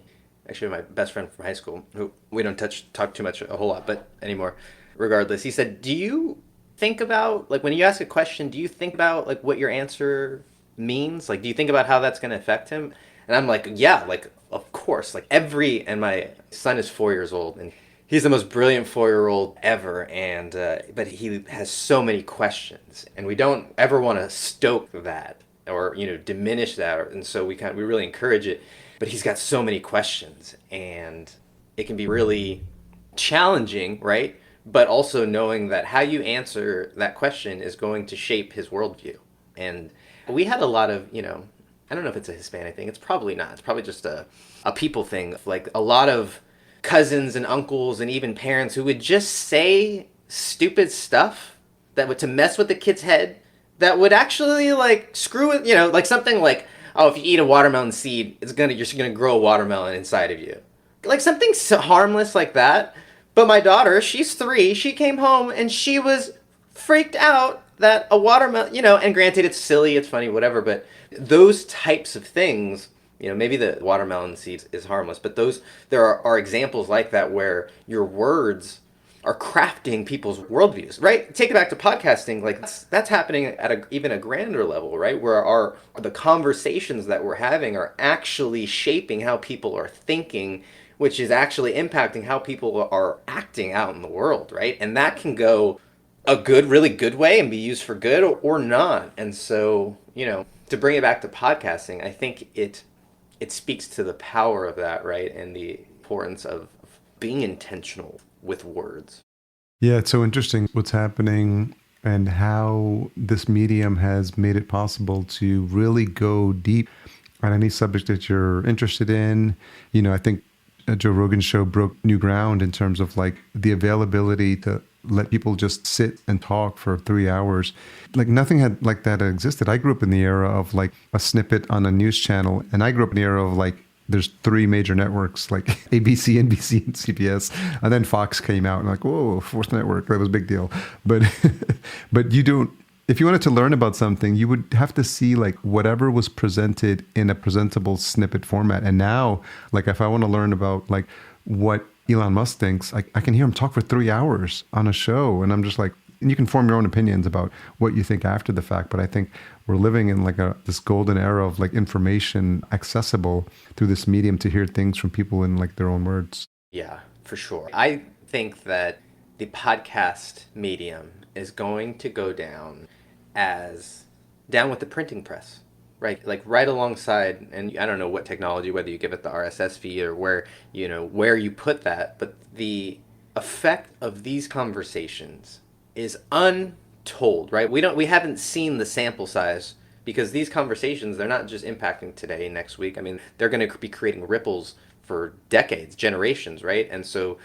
A: actually my best friend from high school, who we don't talk too much a whole lot, but anymore. Regardless, he said, "Do you think about like when you ask a question, do you think about like what your answer means? Like do you think about how that's going to affect him?" And I'm like, "Yeah, like of course. Like and my son is 4 years old, and he's the most brilliant 4 year old ever, and but he has so many questions, and we don't ever want to stoke that or diminish that, and so we really encourage it. But he's got so many questions, and it can be really challenging, right? But also knowing that how you answer that question is going to shape his worldview. And we had a lot of, I don't know if it's a Hispanic thing. It's probably not. It's probably just a people thing. Like a lot of cousins and uncles and even parents who would just say stupid stuff that would to mess with the kid's head, that would actually like screw with, like something like, oh, if you eat a watermelon seed, you're gonna grow a watermelon inside of you. Like something so harmless like that. But my daughter, she's 3, she came home and she was freaked out that a watermelon, and granted it's silly, it's funny, whatever, but those types of things, maybe the watermelon seed is harmless, but there are examples like that where your words are crafting people's worldviews, right? Take it back to podcasting, like that's happening at even a grander level, right? Where the conversations that we're having are actually shaping how people are thinking which is actually impacting how people are acting out in the world, right? And that can go a good, really good way and be used for good or not. And so, to bring it back to podcasting, I think it speaks to the power of that, right? And the importance of being intentional with words.
B: Yeah, it's so interesting what's happening and how this medium has made it possible to really go deep on any subject that you're interested in. I think Joe Rogan's show broke new ground in terms of like the availability to let people just sit and talk for 3 hours. Like nothing had like that existed. I grew up in the era of like a snippet on a news channel, and I grew up in the era of like there's three major networks like ABC, NBC, and CBS, and then Fox came out and like, whoa, fourth network, that was a big deal. But but you don't. If you wanted to learn about something, you would have to see like whatever was presented in a presentable snippet format. And now, like if I want to learn about like what Elon Musk thinks, I can hear him talk for 3 hours on a show, and I'm just like, and you can form your own opinions about what you think after the fact. But I think we're living in like this golden era of like information accessible through this medium to hear things from people in like their own words.
A: Yeah, for sure. I think that the podcast medium is going to go down as down with the printing press, right? Like right alongside, and I don't know what technology, whether you give it the RSS feed or where you put that, but the effect of these conversations is untold, right? We haven't seen the sample size because these conversations, they're not just impacting today, next week. I mean, they're going to be creating ripples for decades, generations, right? And so,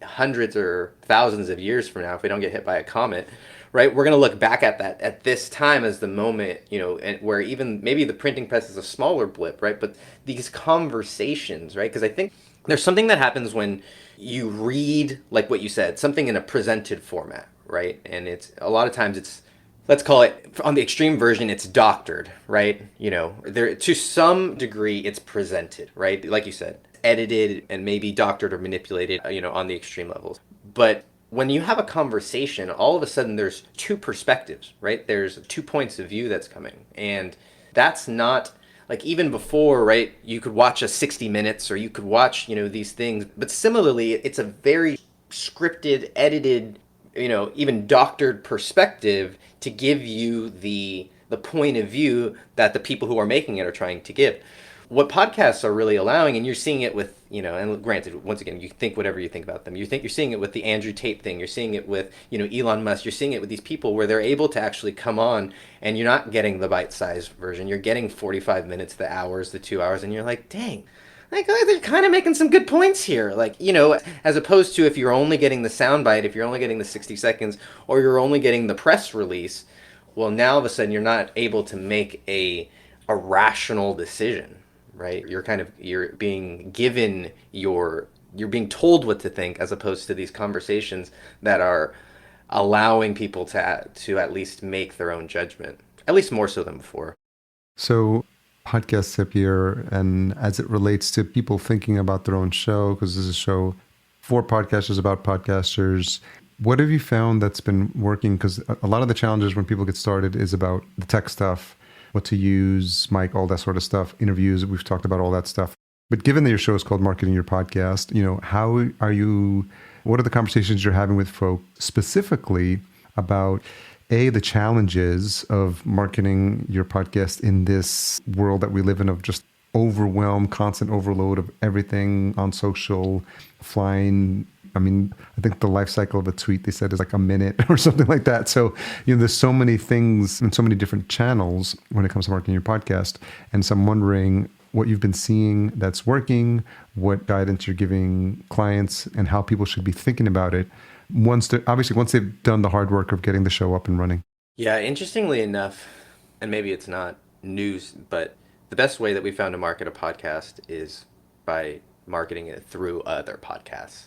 A: hundreds or thousands of years from now, if we don't get hit by a comet, right, we're going to look back at that at this time as the moment, and where even maybe the printing press is a smaller blip, right? But these conversations, right? Because I think there's something that happens when you read, like what you said, something in a presented format, right? And it's a lot of times it's, let's call it, on the extreme version, it's doctored, right? There, to some degree it's presented, right? Like you said, edited and maybe doctored or manipulated, on the extreme levels. But when you have a conversation, all of a sudden there's two perspectives, right? There's 2 points of view that's coming. And that's not, like, even before, right, you could watch a 60 Minutes or you could watch, these things. But similarly, it's a very scripted, edited, even doctored perspective to give you the point of view that the people who are making it are trying to give. What podcasts are really allowing, and you're seeing it with, and granted, once again, you think whatever you think about them. You're seeing it with the Andrew Tate thing. You're seeing it with, Elon Musk. You're seeing it with these people where they're able to actually come on, and you're not getting the bite-sized version. You're getting 45 minutes, the hours, the 2 hours, and you're like, dang, like they're kind of making some good points here. Like, as opposed to if you're only getting the soundbite, if you're only getting the 60 seconds, or you're only getting the press release, well, now all of a sudden you're not able to make a rational decision. Right, you're being given you're being told what to think, as opposed to these conversations that are allowing people to at least make their own judgment, at least more so than before.
B: So podcasts appear, and as it relates to people thinking about their own show, because this is a show for podcasters about podcasters, what have you found that's been working? Because a lot of the challenges when people get started is about the tech stuff, what to use, mic, all that sort of stuff, interviews, we've talked about all that stuff. But given that your show is called Marketing Your Podcast, what are the conversations you're having with folks specifically about, A, the challenges of marketing your podcast in this world that we live in of just overwhelm, constant overload of everything on social, flying. I mean, I think the life cycle of a tweet, they said, is like a minute or something like that. So, there's so many things and so many different channels when it comes to marketing your podcast. And so I'm wondering what you've been seeing that's working, what guidance you're giving clients, and how people should be thinking about it once they've done the hard work of getting the show up and running.
A: Yeah, interestingly enough, and maybe it's not news, but the best way that we found to market a podcast is by marketing it through other podcasts.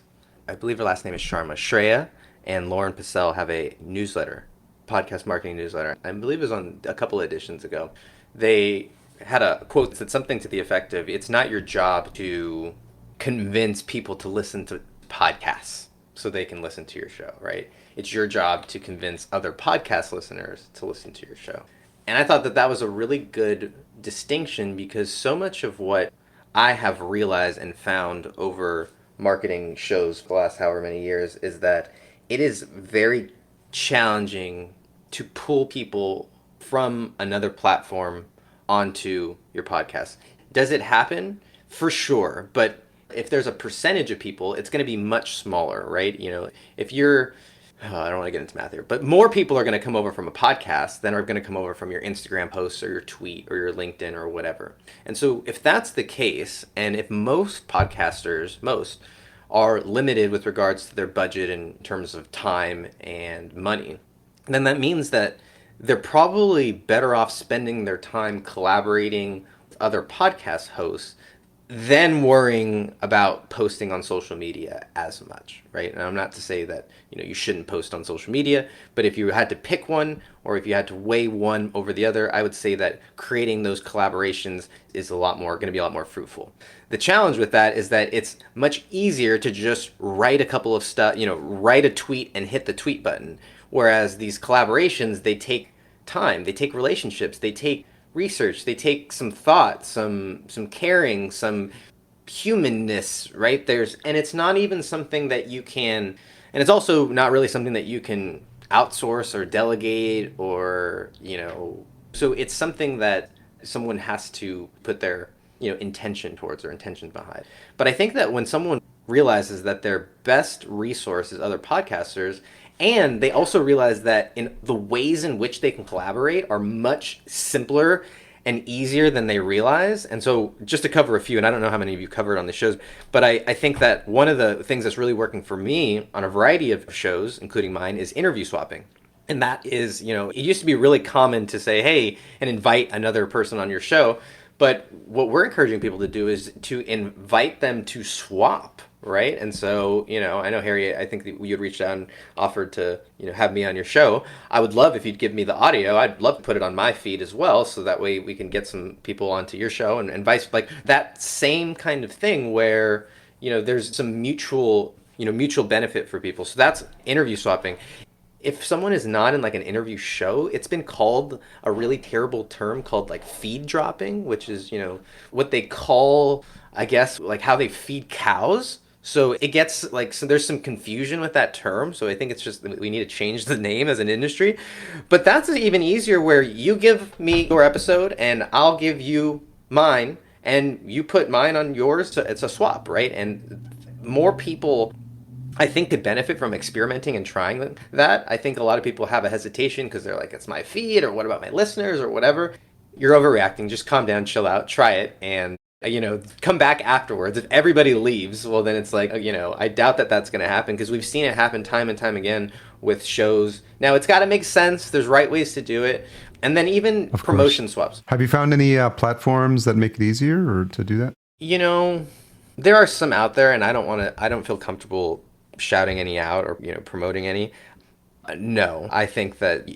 A: I believe her last name is Sharma. Shreya and Lauren Pacell have a newsletter, podcast marketing newsletter. I believe it was on a couple of editions ago. They had a quote that said something to the effect of, it's not your job to convince people to listen to podcasts so they can listen to your show, right? It's your job to convince other podcast listeners to listen to your show. And I thought that was a really good distinction, because so much of what I have realized and found over marketing shows for the last however many years is that it is very challenging to pull people from another platform onto your podcast. Does it happen? For sure. But if there's a percentage of people, it's going to be much smaller, right? If you're I don't want to get into math here, but more people are going to come over from a podcast than are going to come over from your Instagram posts or your tweet or your LinkedIn or whatever. And so if that's the case, and if most podcasters, most are limited with regards to their budget in terms of time and money, then that means that they're probably better off spending their time collaborating with other podcast hosts than worrying about posting on social media as much, right? And I'm not to say that you shouldn't post on social media, but if you had to pick one or if you had to weigh one over the other, I would say that creating those collaborations is going to be a lot more fruitful. The challenge with that is that it's much easier to just write a couple of stuff, write a tweet and hit the tweet button, whereas these collaborations, they take time, they take relationships, they take research, they take some thought, some caring, some humanness, right? And it's not even something that you can, and it's also not really something that you can outsource or delegate or so it's something that someone has to put their intention towards or intention behind. But I think that when someone realizes that their best resource is other podcasters, and they also realize that in the ways in which they can collaborate are much simpler and easier than they realize. And so just to cover a few, and I don't know how many of you covered on the shows, but I think that one of the things that's really working for me on a variety of shows, including mine, is interview swapping. And that is, it used to be really common to say, hey, and invite another person on your show. But what we're encouraging people to do is to invite them to swap, right? And so, I know, Harry, I think that you'd reached out and offered to, have me on your show. I would love if you'd give me the audio. I'd love to put it on my feed as well, so that way we can get some people onto your show and vice, like that same kind of thing where, there's some mutual benefit for people. So that's interview swapping. If someone is not in like an interview show, it's been called a really terrible term called like feed dropping, which is, what they call, I guess, like how they feed cows. So it gets like, so there's some confusion with that term. So I think it's just, we need to change the name as an industry. But that's even easier, where you give me your episode and I'll give you mine and you put mine on yours. So it's a swap, right? And more people, I think, could benefit from experimenting and trying that. I think a lot of people have a hesitation because they're like, it's my feed, or what about my listeners, or whatever. You're overreacting. Just calm down, chill out, try it, and come back afterwards. If everybody leaves, well, then it's like, I doubt that that's going to happen, because we've seen it happen time and time again with shows. Now, it's got to make sense. There's right ways to do it. And then even promotion swaps.
B: Have you found any platforms that make it easier or to do that?
A: There are some out there, and I don't feel comfortable shouting any out or promoting any. No, I think that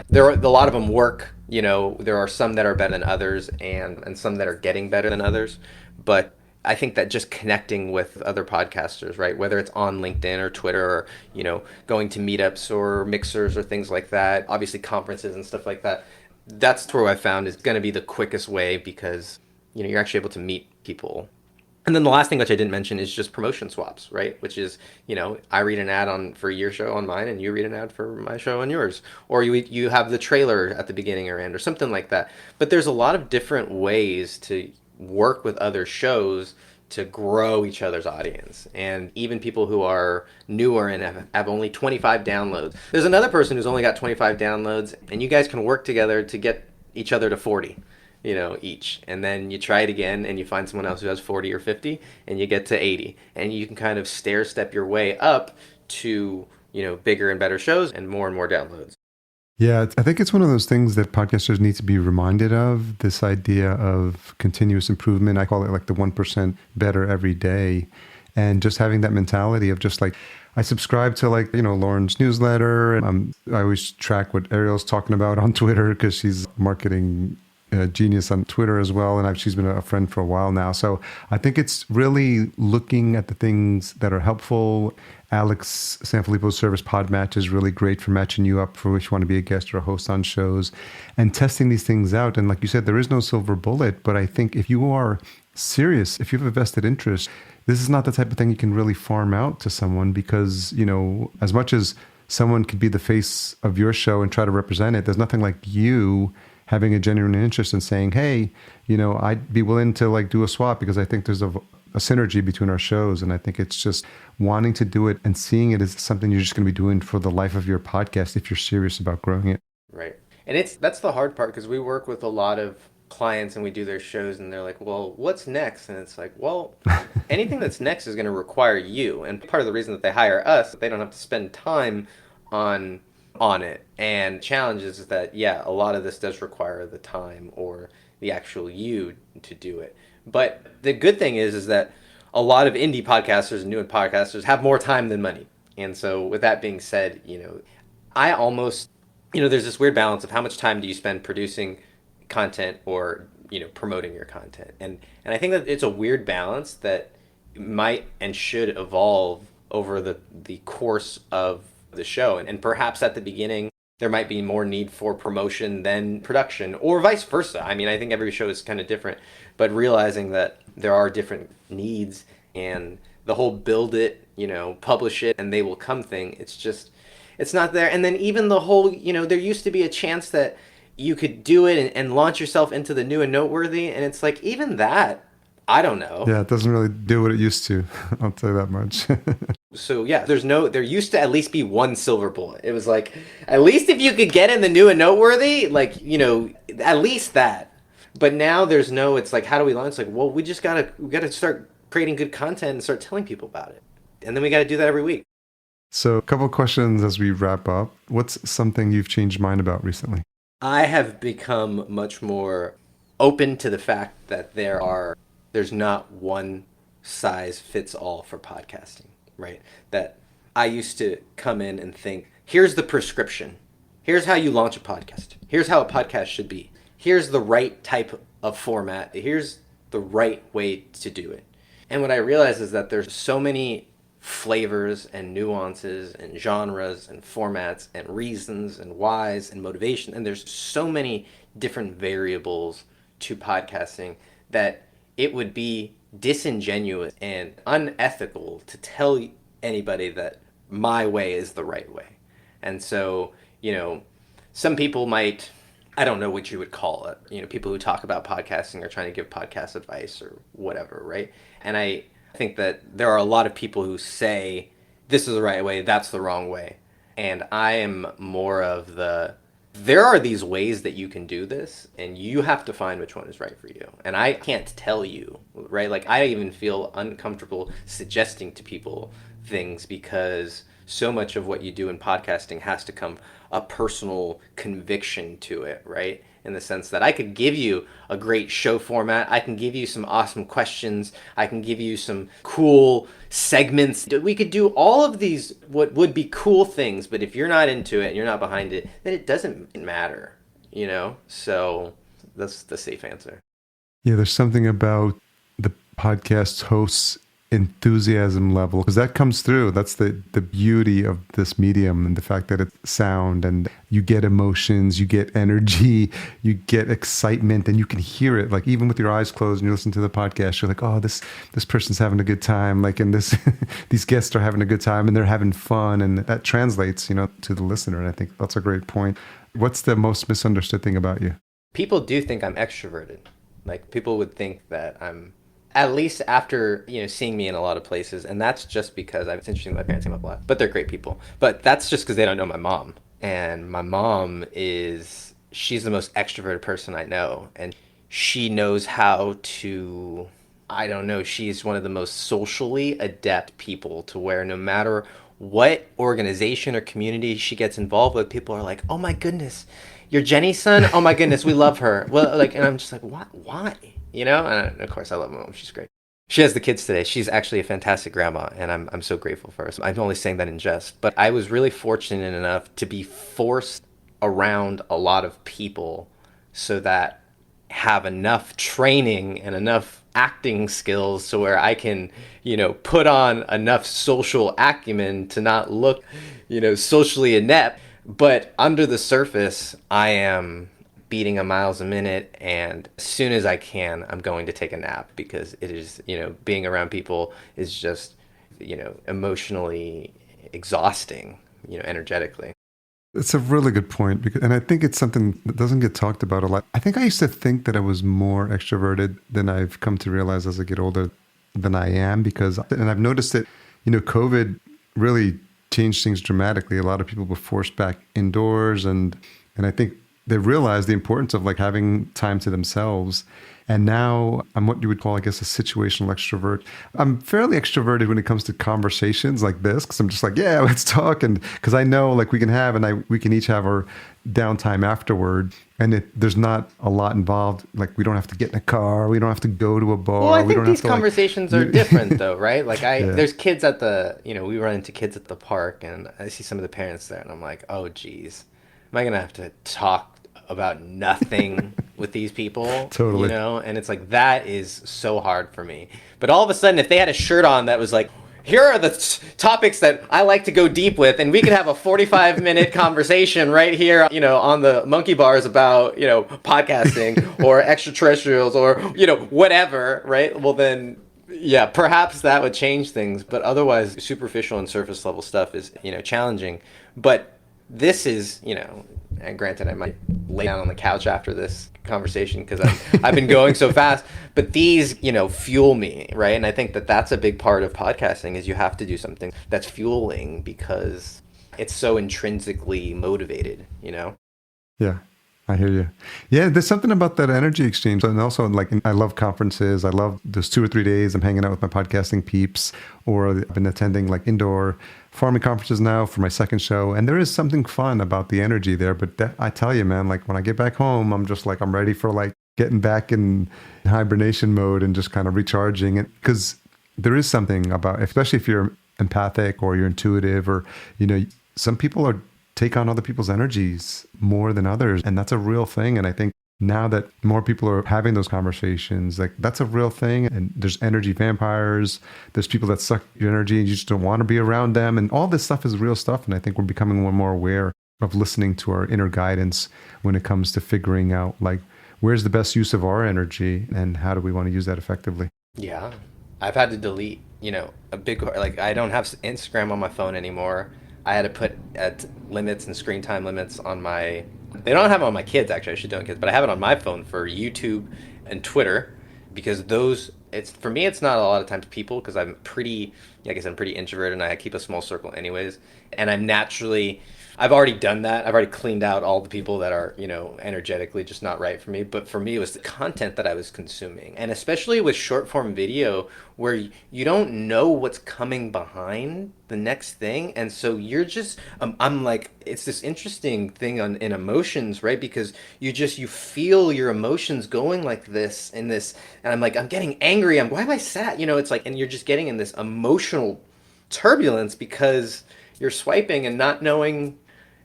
A: there are a lot of them work. There are some that are better than others, and some that are getting better than others. But I think that just connecting with other podcasters, right, whether it's on LinkedIn or Twitter, or going to meetups or mixers or things like that, obviously conferences and stuff like that, that's where I found is going to be the quickest way, because you're actually able to meet people. And then the last thing, which I didn't mention, is just promotion swaps, right? Which is, I read an ad for your show on mine, and you read an ad for my show on yours. Or you have the trailer at the beginning or end, or something like that. But there's a lot of different ways to work with other shows to grow each other's audience. And even people who are newer and have only 25 downloads. There's another person who's only got 25 downloads, and you guys can work together to get each other to 40. Each. And then you try it again and you find someone else who has 40 or 50, and you get to 80. And you can kind of stair step your way up to, bigger and better shows and more downloads.
B: Yeah, I think it's one of those things that podcasters need to be reminded of, this idea of continuous improvement. I call it like the 1% better every day. And just having that mentality of just like, I subscribe to Lauren's newsletter, and I always track what Ariel's talking about on Twitter, because she's marketing genius on Twitter as well, and she's been a friend for a while now. So I think it's really looking at the things that are helpful. Alex Sanfilippo's service Podmatch is really great for matching you up for if you want to be a guest or a host on shows and testing these things out. And like you said, there is no silver bullet, but I think if you are serious, if you have a vested interest, this is not the type of thing you can really farm out to someone because, as much as someone could be the face of your show and try to represent it, there's nothing like you having a genuine interest in saying, hey, I'd be willing to like do a swap because I think there's a synergy between our shows. And I think it's just wanting to do it and seeing it as something you're just going to be doing for the life of your podcast if you're serious about growing it.
A: Right. And that's the hard part because we work with a lot of clients and we do their shows and they're like, well, what's next? And it's like, well, anything that's next is going to require you. And part of the reason that they hire us, they don't have to spend time on it. And challenge is that, yeah, a lot of this does require the time or the actual you to do it. But the good thing is that a lot of indie podcasters and newer podcasters have more time than money. And so with that being said, I almost, there's this weird balance of how much time do you spend producing content or, promoting your content. And I think that it's a weird balance that might and should evolve over the course of the show. And perhaps at the beginning, there might be more need for promotion than production or vice versa. I mean, I think every show is kind of different, but realizing that there are different needs and the whole build it, publish it and they will come thing. It's not there. And then even the whole, there used to be a chance that you could do it and launch yourself into the new and noteworthy. And it's like, even that, I don't know.
B: Yeah, it doesn't really do what it used to. I'll tell you that much.
A: So yeah, there used to at least be one silver bullet. It was like, at least if you could get in the new and noteworthy, like, at least that. But now there's no, it's like, how do we launch? It's like, well, we gotta start creating good content and start telling people about it. And then we got to do that every week.
B: So a couple of questions as we wrap up. What's something you've changed your mind about recently?
A: I have become much more open to the fact that there's not one size fits all for podcasting, right? That I used to come in and think, here's the prescription. Here's how you launch a podcast. Here's how a podcast should be. Here's the right type of format. Here's the right way to do it. And what I realize is that there's so many flavors and nuances and genres and formats and reasons and whys and motivation. And there's so many different variables to podcasting that it would be disingenuous and unethical to tell anybody that my way is the right way. And so, some people might, I don't know what you would call it, people who talk about podcasting are trying to give podcast advice or whatever, right? And I think that there are a lot of people who say, this is the right way, that's the wrong way. And I am more of there are these ways that you can do this, and you have to find which one is right for you. And I can't tell you, right? Like, I even feel uncomfortable suggesting to people things because so much of what you do in podcasting has to come a personal conviction to it, right? In the sense that I could give you a great show format, I can give you some awesome questions, I can give you some cool segments. We could do all of these what would be cool things, but if you're not into it and you're not behind it, then it doesn't matter, So that's the safe answer.
B: Yeah, there's something about the podcast host's enthusiasm level, because that comes through. That's the beauty of this medium and the fact that it's sound and you get emotions, you get energy, you get excitement, and you can hear it. Like, even with your eyes closed and you listen to the podcast, you're like, oh, this person's having a good time. Like, and this these guests are having a good time and they're having fun, and that translates, to the listener. And I think that's a great point. What's the most misunderstood thing about you?
A: People do think I'm extroverted. Like, people would think that I'm, at least after, seeing me in a lot of places. And that's just because it's interesting, my parents came up a lot, but they're great people. But that's just because they don't know my mom. And my mom she's the most extroverted person I know. And she knows how to, I don't know, she's one of the most socially adept people to where no matter what organization or community she gets involved with, people are like, oh my goodness, you're Jenny's son? Oh my goodness, we love her. Well, like, and I'm just like, what? Why? And of course, I love my mom. She's great. She has the kids today. She's actually a fantastic grandma, and I'm so grateful for her. So I'm only saying that in jest. But I was really fortunate enough to be forced around a lot of people so that have enough training and enough acting skills so where I can, put on enough social acumen to not look, socially inept. But under the surface, I am beating a miles a minute, and as soon as I can, I'm going to take a nap because it is, being around people is just, emotionally exhausting, energetically.
B: It's a really good point and I think it's something that doesn't get talked about a lot. I think I used to think that I was more extroverted than I've come to realize as I get older than I am and I've noticed that, COVID really changed things dramatically. A lot of people were forced back indoors and I think they realized the importance of like having time to themselves. And now I'm what you would call, I guess, a situational extrovert. I'm fairly extroverted when it comes to conversations like this because I'm just like, yeah, let's talk. And because I know like we can each have our downtime afterward. And there's not a lot involved. Like we don't have to get in a car. We don't have to go to a bar.
A: Well, I
B: we
A: think
B: don't
A: these
B: have to
A: conversations are different though, right? Like
B: Yeah.
A: there's kids at we run into kids at the park and I see some of the parents there and I'm like, oh geez, am I going to have to talk about nothing with these people,
B: Totally.
A: and it's like that is so hard for me. But all of a sudden if they had a shirt on that was like, here are the topics that I like to go deep with and we could have a 45-minute conversation right here, on the monkey bars about, podcasting or extraterrestrials or, whatever, right? Well then, yeah, perhaps that would change things, but otherwise superficial and surface level stuff is, challenging. But this is, and granted, I might lay down on the couch after this conversation because I've been going so fast. But these, fuel me, right? And I think that that's a big part of podcasting is you have to do something that's fueling because it's so intrinsically motivated.
B: Yeah, I hear you. Yeah, there's something about that energy exchange. And also, like, I love conferences. I love those 2 or 3 days I'm hanging out with my podcasting peeps, or I've been attending like indoor farming conferences now for my second show. And there is something fun about the energy there. But I tell you, man, like when I get back home, I'm just like, I'm ready for like getting back in hibernation mode and just kind of recharging it. Because there is something about, especially if you're empathic or you're intuitive or, some people take on other people's energies more than others. And that's a real thing. And I think now that more people are having those conversations, like that's a real thing. And there's energy vampires. There's people that suck your energy and you just don't want to be around them. And all this stuff is real stuff. And I think we're becoming more and more aware of listening to our inner guidance when it comes to figuring out like, where's the best use of our energy and how do we want to use that effectively?
A: Yeah. I've had to delete, a big, like I don't have Instagram on my phone anymore. I had to put limits and screen time limits on my, they don't have it on my kids actually, I should do it on kids, but I have it on my phone for YouTube and Twitter because for me, it's not a lot of times people because I'm pretty introverted and I keep a small circle anyways. And I've already done that. I've already cleaned out all the people that are, energetically just not right for me. But for me, it was the content that I was consuming. And especially with short form video where you don't know what's coming behind the next thing. And so you're just, I'm like, it's this interesting thing in emotions, right? Because you feel your emotions going like this and this. And I'm like, I'm getting angry. Why am I sad? It's like, and you're just getting in this emotional turbulence because you're swiping and not knowing,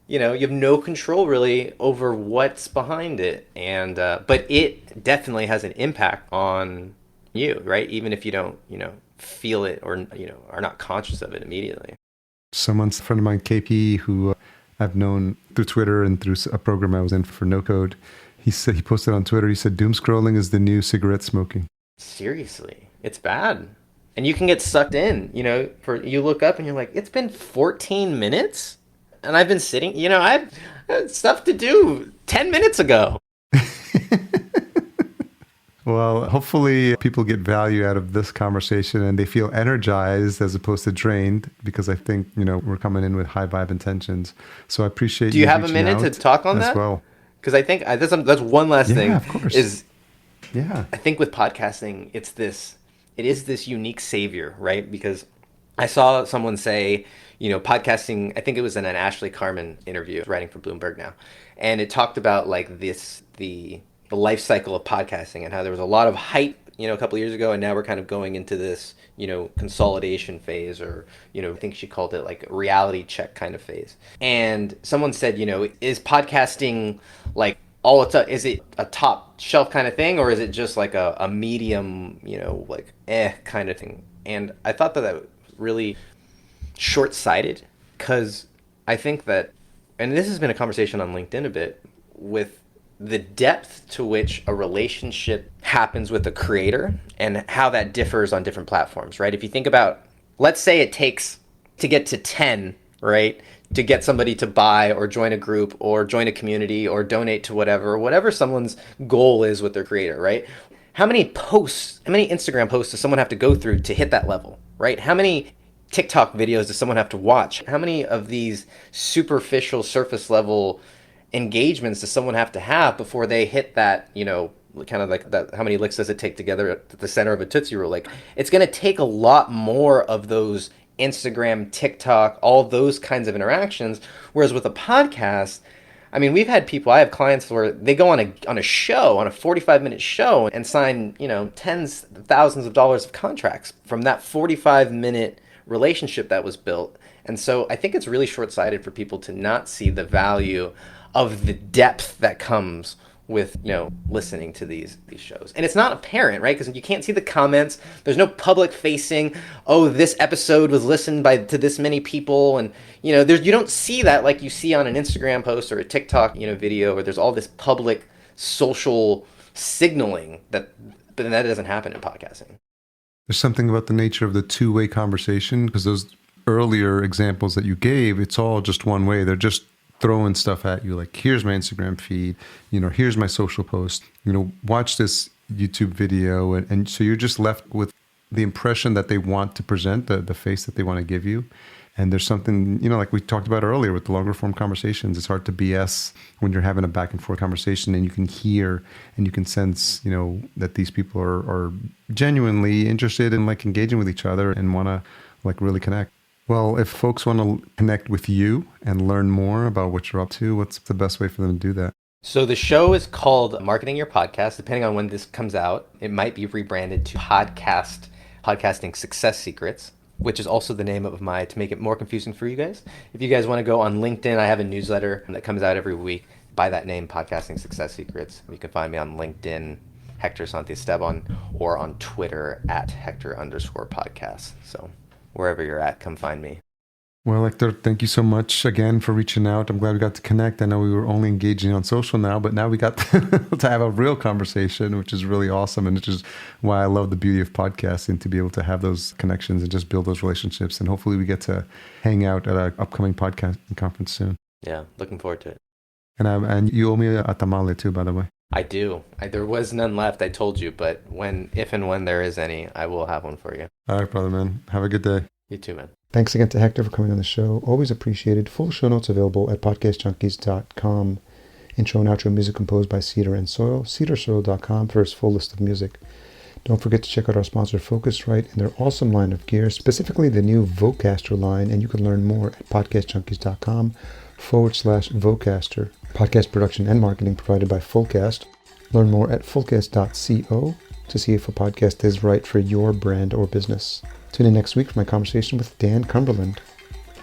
A: you have no control really over what's behind it. And but it definitely has an impact on you, right? Even if you don't, feel it or, are not conscious of it immediately.
B: A friend of mine, KP, who I've known through Twitter and through a program I was in for No Code, he posted on Twitter, he said, doom scrolling is the new cigarette smoking.
A: Seriously, it's bad. And you can get sucked in, you look up and you're like, it's been 14 minutes? And I've been sitting, I had stuff to do 10 minutes ago.
B: Well, hopefully people get value out of this conversation and they feel energized as opposed to drained because I think, we're coming in with high vibe intentions. So I appreciate
A: Do you have a minute to talk on that?
B: As well.
A: Because I think that's one last thing.
B: Of course.
A: I think with podcasting, it is this unique savior, right? Because I saw someone say, podcasting, I think it was in an Ashley Carmen interview, writing for Bloomberg now. And it talked about like the life cycle of podcasting and how there was a lot of hype, a couple of years ago. And now we're kind of going into this, consolidation phase or, I think she called it like reality check kind of phase. And someone said, is podcasting like all it's is it a top shelf kind of thing, or is it just like a medium, like kind of thing? And I thought that was really short-sighted, because I think that, and this has been a conversation on LinkedIn a bit, with the depth to which a relationship happens with a creator and how that differs on different platforms, right? If you think about, let's say it takes to get to 10, right? To get somebody to buy or join a group or join a community or donate to whatever someone's goal is with their creator, right? How many Instagram posts does someone have to go through to hit that level, right? How many TikTok videos does someone have to watch? How many of these superficial, surface level engagements does someone have to have before they hit that, kind of like that? How many licks does it take together at the center of a Tootsie Roll? Like, it's going to take a lot more of those Instagram, TikTok, all those kinds of interactions. Whereas with a podcast, I mean, I have clients where they go on a show, on a 45-minute show, and sign, tens of thousands of dollars of contracts from that 45-minute relationship that was built. And so I think it's really short-sighted for people to not see the value of the depth that comes with, listening to these shows. And it's not apparent, right? Because you can't see the comments. There's no public facing, oh, this episode was listened to this many people. And, you don't see that like you see on an Instagram post or a TikTok, video, where there's all this public social signaling but that doesn't happen in podcasting.
B: There's something about the nature of the two-way conversation, because those earlier examples that you gave, it's all just one way. They're just throwing stuff at you, like, here's my Instagram feed, here's my social post, watch this YouTube video. And so you're just left with the impression that they want to present, the face that they want to give you. And there's something, like we talked about earlier with the longer form conversations, it's hard to BS when you're having a back and forth conversation and you can hear and you can sense, that these people are genuinely interested in like engaging with each other and want to like really connect. Well, if folks want to connect with you and learn more about what you're up to, what's the best way for them to do that?
A: So the show is called Marketing Your Podcast. Depending on when this comes out, it might be rebranded to Podcasting Success Secrets, which is also the name of to make it more confusing for you guys. If you guys want to go on LinkedIn, I have a newsletter that comes out every week by that name, Podcasting Success Secrets. You can find me on LinkedIn, Hector Santiesteban, or on Twitter at Hector_podcast. So wherever you're at, come find me.
B: Well, Hector, thank you so much again for reaching out. I'm glad we got to connect. I know we were only engaging on social now, but now we got to have a real conversation, which is really awesome. And which is why I love the beauty of podcasting, to be able to have those connections and just build those relationships. And hopefully we get to hang out at our upcoming podcast conference soon.
A: Yeah, looking forward to it.
B: And you owe me a tamale too, by the way.
A: I do. There was none left, I told you, but if and when there is any, I will have one for you.
B: All right, brother, man. Have a good day.
A: You too, man.
B: Thanks again to Hector for coming on the show. Always appreciated. Full show notes available at podcastjunkies.com. Intro and outro music composed by Cedar and Soil. cedarsoil.com for his full list of music. Don't forget to check out our sponsor Focusrite and their awesome line of gear, specifically the new Vocaster line, and you can learn more at podcastjunkies.com/Vocaster. Podcast production and marketing provided by Fullcast. Learn more at fullcast.co to see if a podcast is right for your brand or business. Tune in next week for my conversation with Dan Cumberland.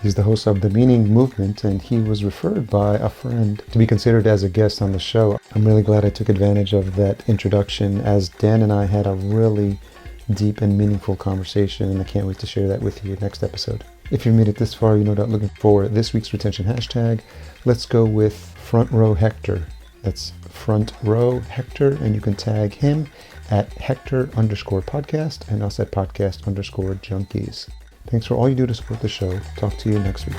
B: He's the host of The Meaning Movement, and he was referred by a friend to be considered as a guest on the show. I'm really glad I took advantage of that introduction, as Dan and I had a really deep and meaningful conversation, and I can't wait to share that with you next episode. If you've made it this far, you know that looking for this week's retention hashtag. Let's go with Front Row Hector. That's Front Row Hector, and you can tag him at Hector_podcast and us at podcast_junkies. Thanks for all you do to support the show. Talk to you next week.